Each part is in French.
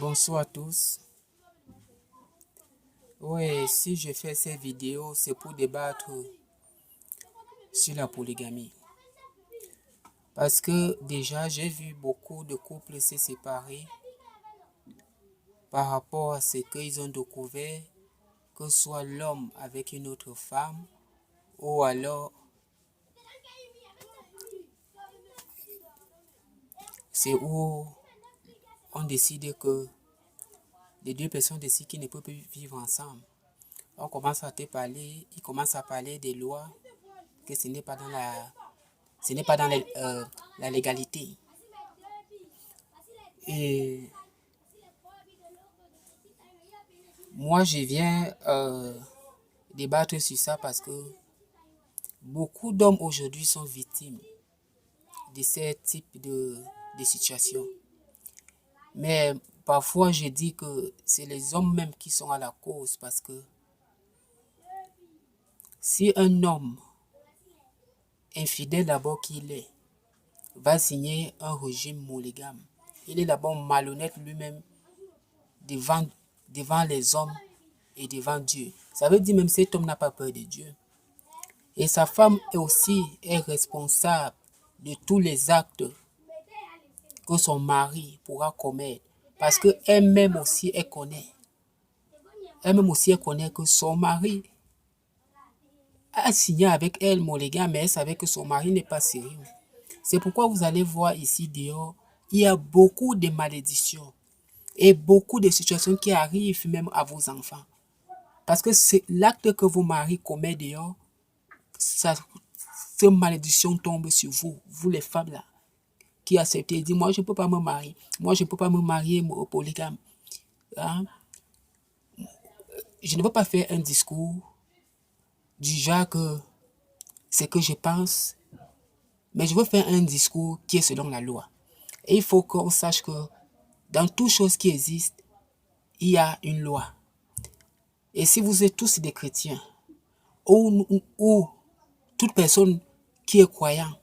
Bonsoir à tous. Ouais, si je fais cette vidéo, c'est pour débattre sur la polygamie. Parce que déjà, j'ai vu beaucoup de couples se séparer par rapport à ce qu'ils ont découvert, que soit l'homme avec une autre femme, ou alors c'est où on décide que les deux personnes décident qu'ils ne peuvent plus vivre ensemble. On commence à te parler, ils commencent à parler des lois, que ce n'est pas dans la légalité. Et moi, je viens débattre sur ça parce que beaucoup d'hommes aujourd'hui sont victimes de ce type de situation. Mais parfois, je dis que c'est les hommes même qui sont à la cause parce que si un homme, infidèle d'abord qu'il est, va signer un régime monogame, il est d'abord malhonnête lui-même devant les hommes et devant Dieu. Ça veut dire même que cet homme n'a pas peur de Dieu. Et sa femme aussi est responsable de tous les actes que son mari pourra commettre. Parce qu'elle-même aussi, elle connaît. Elle-même aussi, elle connaît que son mari a signé avec elle monogame, mais elle savait que son mari n'est pas sérieux. C'est pourquoi vous allez voir ici dehors, il y a beaucoup de malédictions et beaucoup de situations qui arrivent même à vos enfants. Parce que c'est l'acte que vos maris commettent dehors, cette malédiction tombe sur vous, vous les femmes là, qui acceptez et dites, moi je ne peux pas me marier, moi je ne peux pas me marier au polygame. Hein? Je ne veux pas faire un discours du genre que c'est que je pense, mais je veux faire un discours qui est selon la loi. Et il faut qu'on sache que dans toute chose qui existe, il y a une loi. Et si vous êtes tous des chrétiens, ou toute personne qui est croyant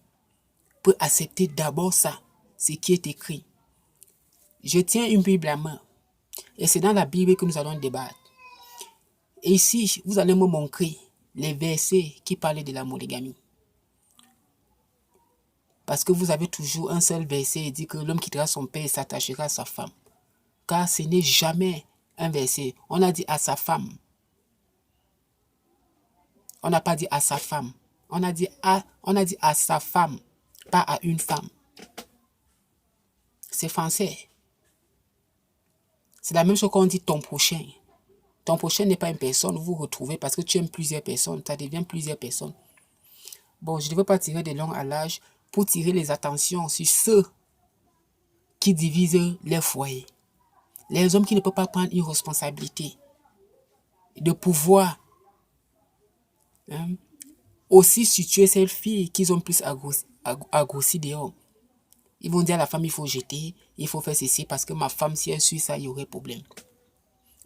peut accepter d'abord ça, ce qui est écrit. Je tiens une Bible à main, et c'est dans la Bible que nous allons débattre. Et ici, vous allez me montrer les versets qui parlent de la monogamie. Parce que vous avez toujours un seul verset qui dit que l'homme quittera son père et s'attachera à sa femme. Car ce n'est jamais un verset. On a dit à sa femme. On n'a pas dit à sa femme. On a dit à sa femme, pas à une femme. C'est français. C'est la même chose qu'on dit ton prochain. Ton prochain n'est pas une personne, vous vous retrouvez parce que tu aimes plusieurs personnes, ça devient plusieurs personnes. Bon, je ne veux pas tirer de long à large pour tirer les attentions sur ceux qui divisent les foyers. Les hommes qui ne peuvent pas prendre une responsabilité de pouvoir aussi situer ces filles qui ont plus agrossi dehors. Ils vont dire à la femme, il faut jeter, il faut faire ceci parce que ma femme, si elle suit ça, il y aurait problème.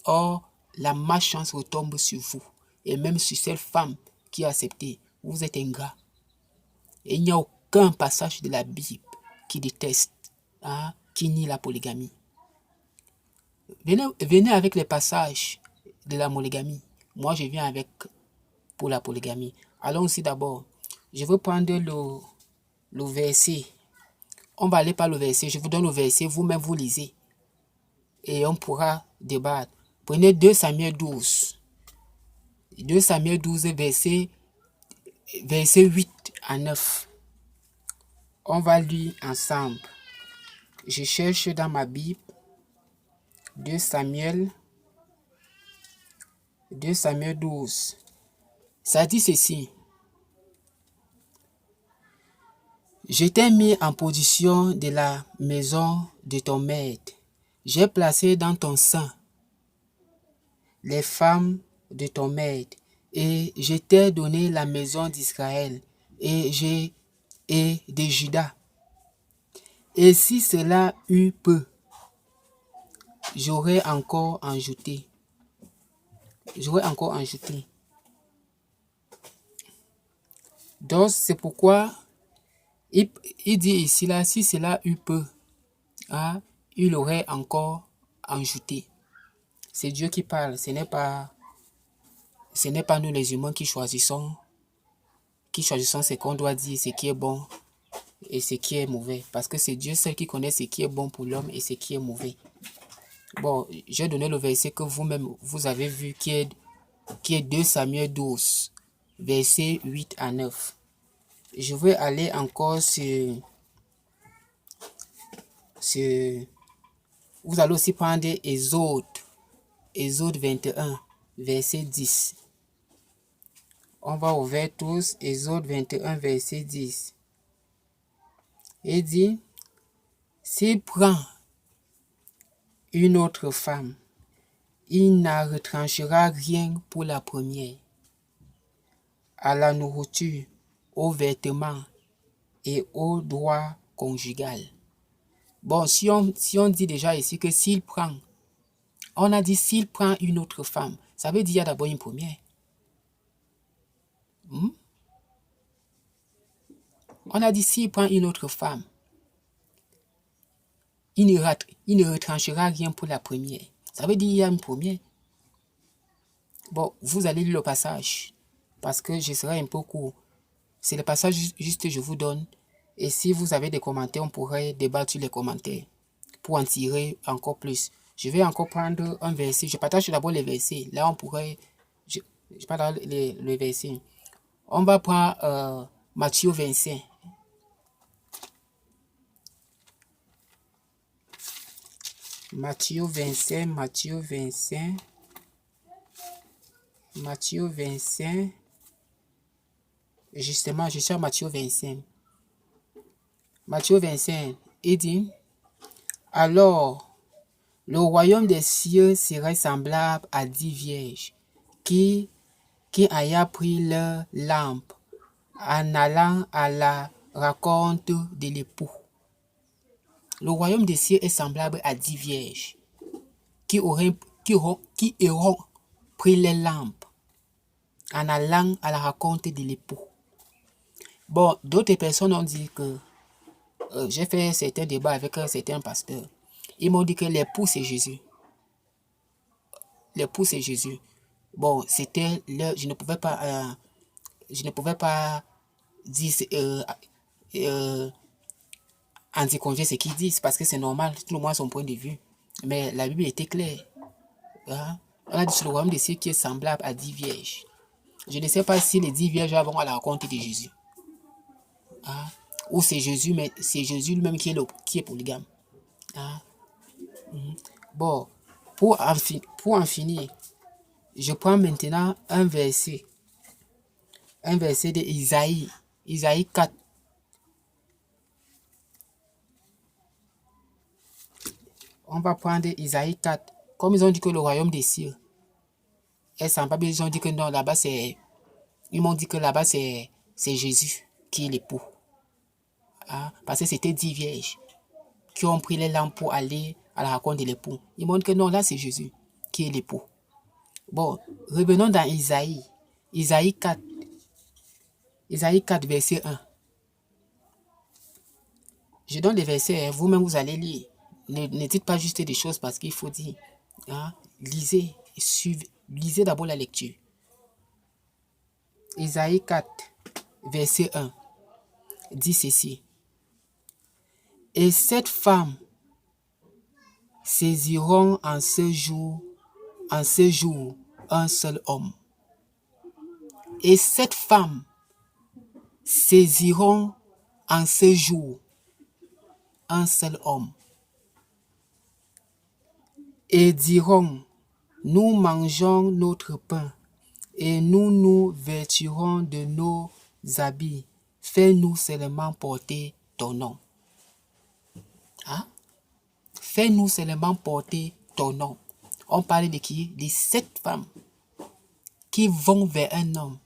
Or, la malchance retombe sur vous. Et même sur cette femme qui a accepté. Vous êtes ingrat. Et il n'y a aucun passage de la Bible qui déteste, qui nie la polygamie. Venez avec les passages de la monogamie. Moi, je viens avec pour la polygamie. Allons-y d'abord. Je veux prendre le verset. On va aller par le verset. Je vous donne le verset. Vous-même, vous lisez. Et on pourra débattre. Prenez 2 Samuel 12. 2 Samuel 12, verset 8 à 9. On va lire ensemble. Je cherche dans ma Bible 2 Samuel 12. Ça dit ceci. Je t'ai mis en position de la maison de ton maître. J'ai placé dans ton sein les femmes de ton maître, et je t'ai donné la maison d'Israël et de Juda. Et si cela eût peu, j'aurais encore ajouté. Donc c'est pourquoi il dit ici là, si cela eût peu, il aurait encore ajouter. C'est Dieu qui parle, ce n'est pas nous les humains qui choisissons ce qu'on doit dire, ce qui est bon et ce qui est mauvais. Parce que c'est Dieu seul qui connaît ce qui est bon pour l'homme et ce qui est mauvais. Bon, j'ai donné le verset que vous-même, vous avez vu, qui est 2 Samuel 12, versets 8 à 9. Je vais aller encore sur vous allez aussi prendre Exode 21, verset 10. On va ouvrir tous Exode 21, verset 10. Il dit, s'il prend une autre femme, il n'en retranchera rien pour la première, à la nourriture, aux vêtements et au droit conjugal. Bon, si on dit déjà ici que s'il prend, on a dit s'il prend une autre femme, ça veut dire qu'il y a d'abord une première. On a dit s'il prend une autre femme, il ne retranchera rien pour la première. Ça veut dire qu'il y a une première. Bon, vous allez lire le passage, parce que je serai un peu court. C'est le passage juste que je vous donne. Et si vous avez des commentaires, on pourrait débattre sur les commentaires pour en tirer encore plus. Je vais encore prendre un verset. Je partage d'abord les versets. Là, on pourrait... Je partage les versets. On va prendre Matthieu 25. Matthieu 25. Justement, je suis à Matthieu 25. Matthieu 25, il dit, alors, le royaume des cieux serait semblable à 10 vierges qui ayant pris leur lampe en allant à la rencontre de l'époux. Le royaume des cieux est semblable à 10 vierges qui auront pris leur lampe en allant à la rencontre de l'époux. Bon, d'autres personnes ont dit que j'ai fait certains débats avec certains pasteurs. Ils m'ont dit que l'époux c'est Jésus. L'époux c'est Jésus. Bon, c'était leur, je ne pouvais pas dire anti-convier ce qu'ils disent parce que c'est normal, tout le monde a son point de vue. Mais la Bible était claire. Hein? On a dit sur le royaume des cieux qui est semblable à 10 vierges. Je ne sais pas si les 10 vierges vont à la rencontre de Jésus. Hein? Ou c'est Jésus, mais c'est Jésus lui-même qui est polygame. Hein? Bon, pour en finir, je prends maintenant un verset de Isaïe 4. On va prendre Isaïe 4. Comme ils ont dit que le royaume des cieux est semblable, ils ont dit que non, là-bas c'est... Ils m'ont dit que là-bas c'est Jésus qui est l'époux. Hein? Parce que c'était 10 vierges qui ont pris les lampes pour aller à la rencontre de l'époux. Ils m'ont dit que non, là c'est Jésus qui est l'époux. Bon, revenons dans Isaïe 4. Isaïe 4, verset 1. Je donne les versets, vous-même vous allez lire. Ne dites pas juste des choses parce qu'il faut dire. Hein? Lisez, suivez, lisez d'abord la lecture. Isaïe 4, verset 1, dit ceci. Et cette femme saisiront en ce jour un seul homme. Et cette femme saisiront en ce jour un seul homme. Et diront, nous mangeons notre pain et nous nous vêtirons de nos habits. Fais-nous seulement porter ton nom. Hein? Fais-nous seulement porter ton nom. On parle de qui? De 7 femmes qui vont vers un homme.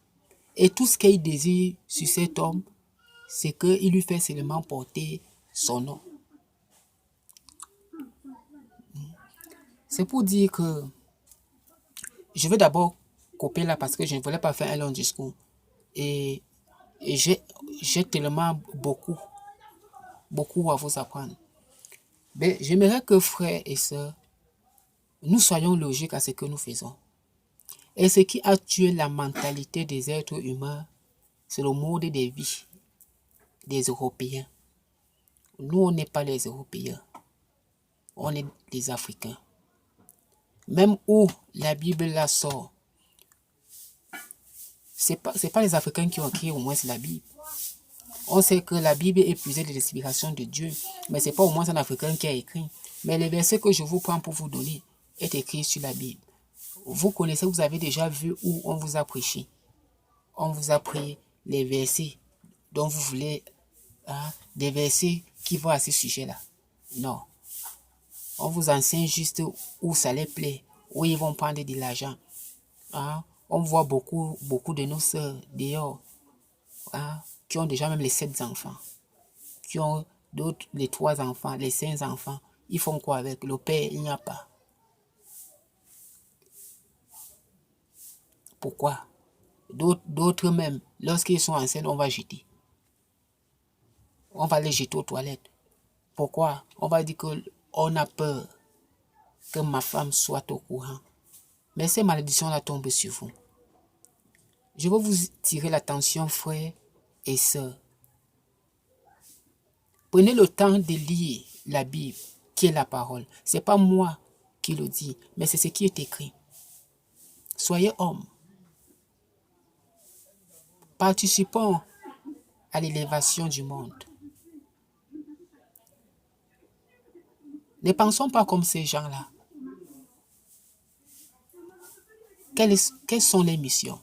Et tout ce qu'ils désirent sur cet homme, c'est qu'il lui fait seulement porter son nom. C'est pour dire que je vais d'abord couper là parce que je ne voulais pas faire un long discours. Et j'ai tellement beaucoup à vous apprendre. Mais j'aimerais que frères et sœurs, Nous soyons logiques à ce que nous faisons. Et ce qui a tué la mentalité des êtres humains, c'est le mode de vie des Européens. Nous, on n'est pas les Européens. On est les Africains. Même où la Bible la sort, c'est pas les Africains qui ont écrit au moins la Bible. On sait que la Bible est puisée de l'inspiration de Dieu, mais c'est pas au moins un Africain qui a écrit. Mais les versets que je vous prends pour vous donner est écrit sur la Bible. Vous connaissez, vous avez déjà vu où on vous a prêché. On vous a pris les versets dont vous voulez, des versets qui vont à ce sujet-là. Non. On vous enseigne juste où ça les plaît, où ils vont prendre de l'argent. On voit beaucoup de nos sœurs dehors, qui ont déjà même les 7 enfants, qui ont d'autres les 3 enfants, les 5 enfants. Ils font quoi avec le père? Il n'y a pas. Pourquoi? D'autres même, lorsqu'ils sont enceintes, on va jeter. On va les jeter aux toilettes. Pourquoi? On va dire qu'on a peur que ma femme soit au courant. Mais ces malédictions-là tombent sur vous. Je veux vous tirer l'attention, frères et sœurs. Prenez le temps de lire la Bible, qui est la parole. Ce n'est pas moi qui le dis, mais c'est ce qui est écrit. Soyez hommes. Participons à l'élévation du monde. Ne pensons pas comme ces gens-là. Quelles sont les missions?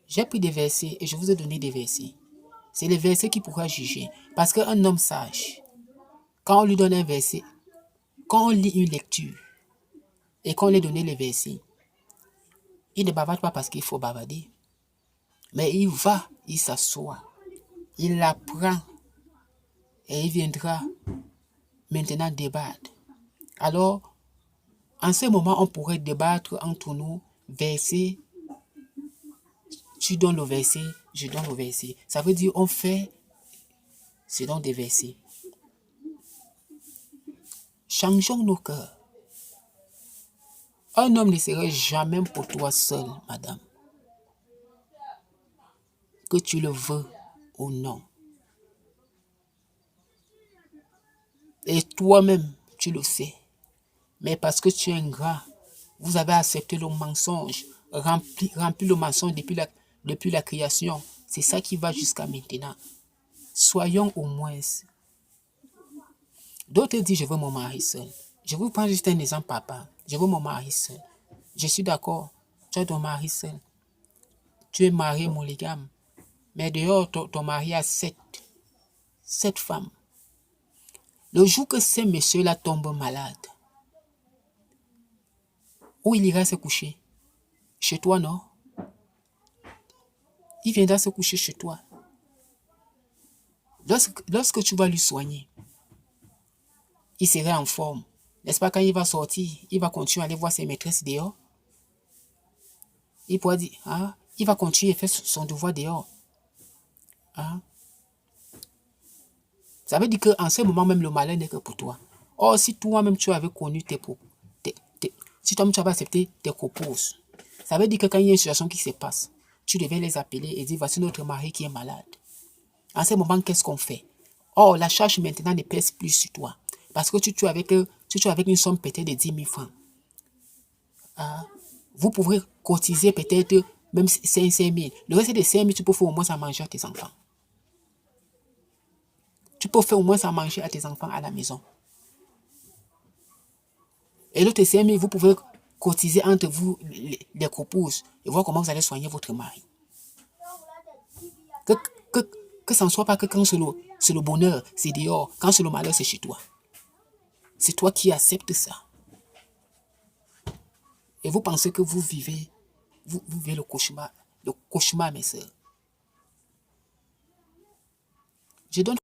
J'ai pris des versets et je vous ai donné des versets. C'est les versets qui pourra juger. Parce qu'un homme sage, quand on lui donne un verset, quand on lit une lecture et qu'on lui donne les versets, il ne bavarde pas parce qu'il faut bavarder. Mais il s'assoit, il apprend et il viendra maintenant débattre. Alors, en ce moment, on pourrait débattre entre nous, verset, tu donnes le verset, je donne le verset. Ça veut dire on fait selon des versets. Changeons nos cœurs. Un homme ne serait jamais pour toi seul, madame. Que tu le veux ou non. Et toi-même, tu le sais. Mais parce que tu es ingrat, vous avez accepté le mensonge, rempli le mensonge depuis la création. C'est ça qui va jusqu'à maintenant. Soyons au moins. D'autres disent, je veux mon mari seul. Je vous prends juste un exemple, papa. Je veux mon mari seul. Je suis d'accord. Tu as ton mari seul. Tu es marié monogame. Mais dehors, ton mari a 7 femmes. Le jour que ces messieurs-là tombent malades, où il ira se coucher? Chez toi, non? Il viendra se coucher chez toi. Lorsque tu vas lui soigner, il sera en forme. N'est-ce pas, quand il va sortir, il va continuer à aller voir ses maîtresses dehors. Il pourra dire, il va continuer à faire son devoir dehors. Ça veut dire qu'en ce moment même, le malheur n'est que pour toi. Or, si toi-même tu avais connu si toi-même tu avais accepté tes proposes, ça veut dire que quand il y a une situation qui se passe, tu devais les appeler et dire, voici notre mari qui est malade. En ce moment, qu'est-ce qu'on fait? Or, la charge maintenant ne pèse plus sur toi. Parce que tu es avec une somme peut-être de 10 000 francs. Vous pourrez cotiser peut-être même 5 000. Le reste des 5 000, tu peux faire au moins à manger à tes enfants. Tu peux faire au moins à manger à tes enfants à la maison. Et l'autre 5 000, vous pouvez cotiser entre vous les copouses et voir comment vous allez soigner votre mari. Que ça ne soit pas que quand c'est le bonheur, c'est dehors. Quand c'est le malheur, c'est chez toi. C'est toi qui acceptes ça. Et vous pensez que vous vivez le cauchemar, mes soeurs. Je donne